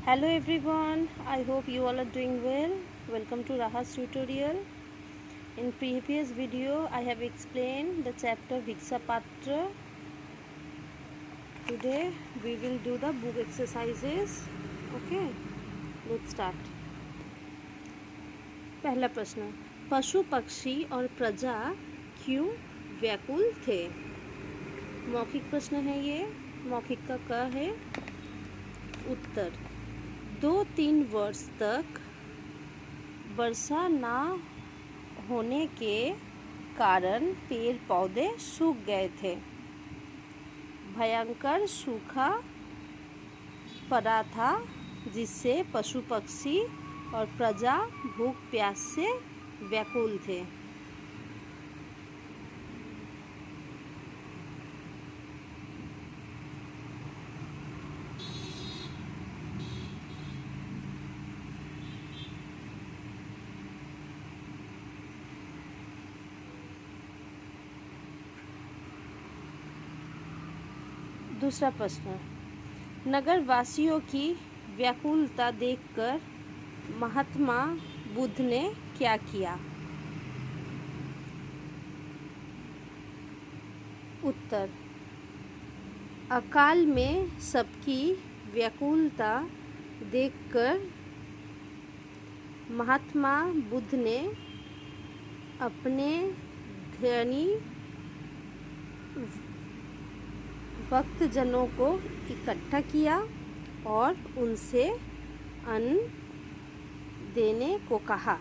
Hello everyone, I hope you all are doing well. Welcome to Raha's tutorial. In previous video I have explained the chapter Viksha Patra. Today we will do the book exercises. Okay, let's start. पहला प्रश्न, पशु पक्षी और प्रजा क्यों व्याकुल थे? मौखिक प्रश्न है ये, मौखिक का क है। उत्तर, 2-3 वर्ष तक वर्षा ना होने के कारण पेड़ पौधे सूख गए थे। भयंकर सूखा पड़ा था जिससे पशु पक्षी और प्रजा भूख प्यास से व्याकुल थे। दूसरा प्रश्न, नगर वासियों की व्याकुलता देखकर महात्मा बुद्ध ने क्या किया? उत्तर, अकाल में सबकी व्याकुलता देखकर महात्मा बुद्ध ने अपने धनी भक्तजनों को इकट्ठा किया और उनसे अन्न देने को कहा।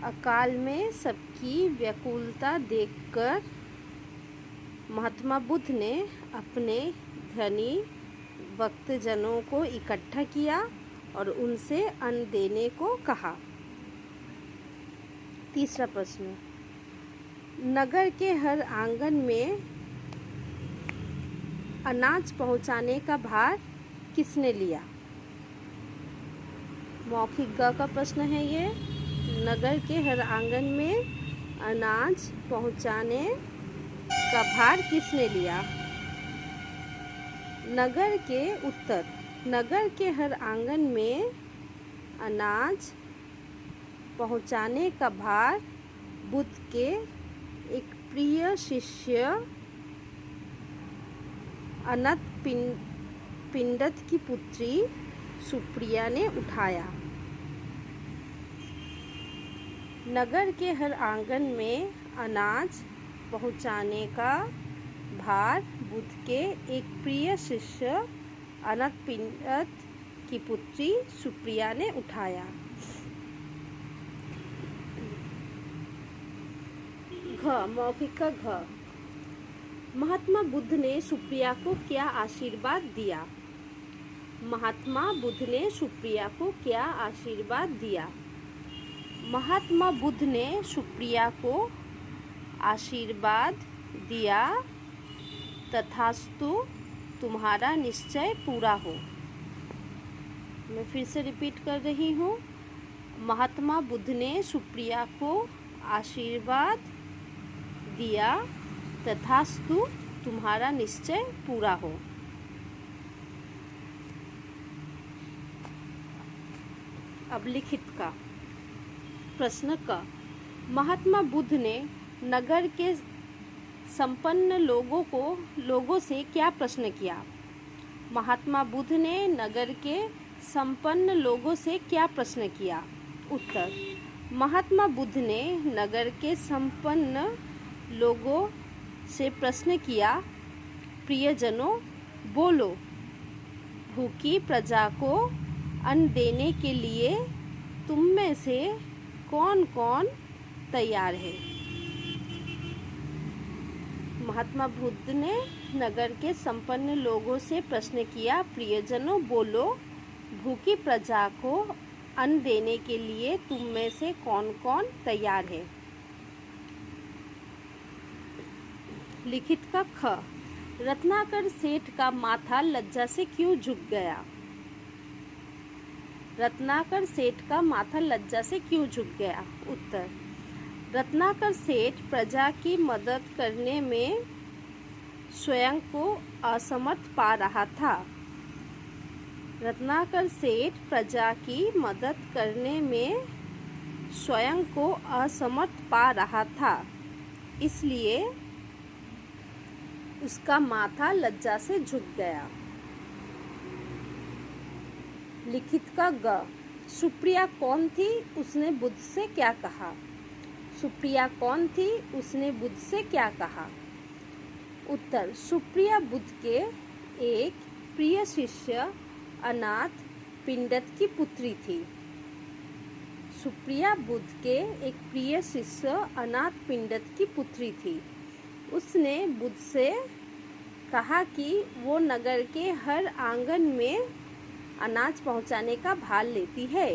अकाल में सबकी व्याकुलता देखकर महात्मा बुद्ध ने अपने धनी भक्तजनों को इकट्ठा किया और उनसे अन्न देने को कहा। तीसरा प्रश्न, नगर के हर आंगन में अनाज पहुंचाने का भार किसने लिया? मौखिक ग का प्रश्न है ये। नगर के हर आंगन में अनाज पहुंचाने का भार किसने लिया? नगर के हर आंगन में अनाज पहुंचाने का भार बुद्ध के एक प्रिय शिष्य अनंत पिंडत की पुत्री सुप्रिया ने उठाया। नगर के हर आंगन में अनाज पहुंचाने का भार बुद्ध के एक प्रिय शिष्य अनंत पिंडत की पुत्री सुप्रिया ने उठाया। घ, मौखिक का घ, महात्मा बुद्ध ने सुप्रिया को क्या आशीर्वाद दिया? महात्मा बुद्ध ने सुप्रिया को क्या आशीर्वाद दिया? महात्मा बुद्ध ने सुप्रिया को आशीर्वाद दिया, तथास्तु तुम्हारा निश्चय पूरा हो। मैं फिर से रिपीट कर रही हूँ। महात्मा बुद्ध ने सुप्रिया को आशीर्वाद दिया, तथास्तु तुम्हारा निश्चय पूरा हो। अब लिखित का प्रश्न का, महात्मा बुद्ध ने नगर के संपन्न लोगों से क्या प्रश्न किया? महात्मा बुद्ध ने नगर के संपन्न लोगों से क्या प्रश्न किया? उत्तर, महात्मा बुद्ध ने नगर के संपन्न लोगों से प्रश्न किया, प्रियजनों बोलो, भूखी प्रजा को अन्न देने के लिए तुम में से कौन कौन तैयार है? महात्मा बुद्ध ने नगर के संपन्न लोगों से प्रश्न किया, प्रियजनों बोलो, भूखी प्रजा को अन्न देने के लिए तुम में से कौन कौन तैयार है? लिखित का ख, रत्नाकर सेठ का माथा लज्जा से क्यों झुक गया? रत्नाकर सेठ का माथा लज्जा से क्यों झुक गया? उत्तर, रत्नाकर सेठ प्रजा की मदद करने में स्वयं को असमर्थ पा रहा था। रत्नाकर सेठ प्रजा की मदद करने में स्वयं को असमर्थ पा रहा था, इसलिए उसका माथा लज्जा से झुक गया। लिखित का ग। सुप्रिया कौन थी, उसने बुद्ध से क्या कहा? सुप्रिया कौन थी, उसने बुद्ध से क्या कहा? उत्तर, सुप्रिया बुद्ध के एक प्रिय शिष्य अनाथ पिंडत की पुत्री थी। सुप्रिया बुद्ध के एक प्रिय शिष्य अनाथ पिंडत की पुत्री थी। उसने बुद्ध से कहा कि वो नगर के हर आंगन में अनाज पहुंचाने का भार लेती है।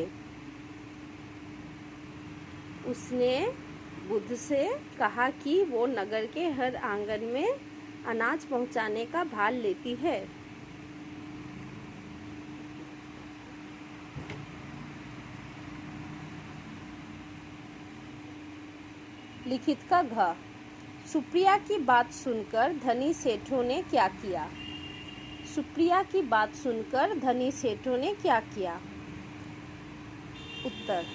उसने बुद्ध से कहा कि वो नगर के हर आंगन में अनाज पहुंचाने का भार लेती है। लिखित का घ। सुप्रिया की बात सुनकर धनी सेठों ने क्या किया? सुप्रिया की बात सुनकर धनी सेठों ने क्या किया? उत्तर,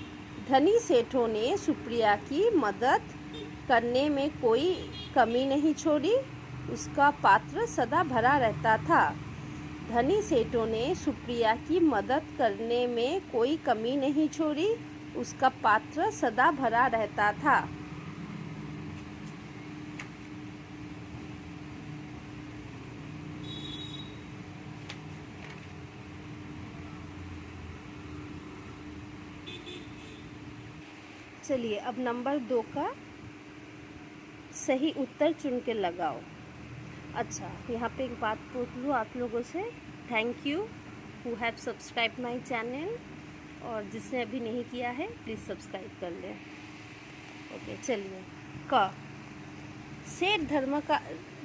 धनी सेठों ने सुप्रिया की मदद करने में कोई कमी नहीं छोड़ी। उसका पात्र सदा भरा रहता था। धनी सेठों ने सुप्रिया की मदद करने में कोई कमी नहीं छोड़ी। उसका पात्र सदा भरा रहता था। चलिए अब नंबर 2 का सही उत्तर चुन के लगाओ। अच्छा, यहाँ पे एक बात पूछ लूँ आप लोगों से। Thank you who have subscribe my channel, और जिसने अभी नहीं किया है प्लीज़ सब्सक्राइब कर लें। ओके, चलिए। क। सेठ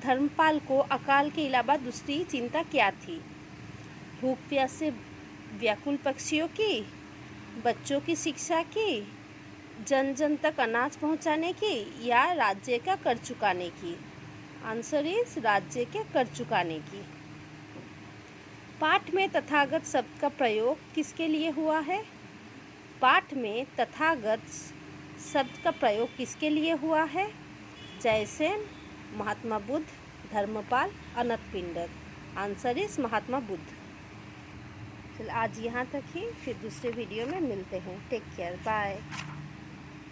धर्मपाल को अकाल के अलावा दूसरी चिंता क्या थी? भूख प्यास से व्याकुल पक्षियों की, बच्चों की शिक्षा की, जन जन तक अनाज पहुंचाने की, या राज्य का कर चुकाने की? आंसर इज राज्य के कर चुकाने की। पाठ में तथागत शब्द का प्रयोग किसके लिए हुआ है? पाठ में तथागत शब्द का प्रयोग किसके लिए हुआ है? जयसेन, महात्मा बुद्ध, धर्मपाल, अनंत पिंडत। Answer is Mahatma Buddha. चल आज यहाँ तक ही, फिर दूसरे वीडियो में मिलते हैं। Take care, bye.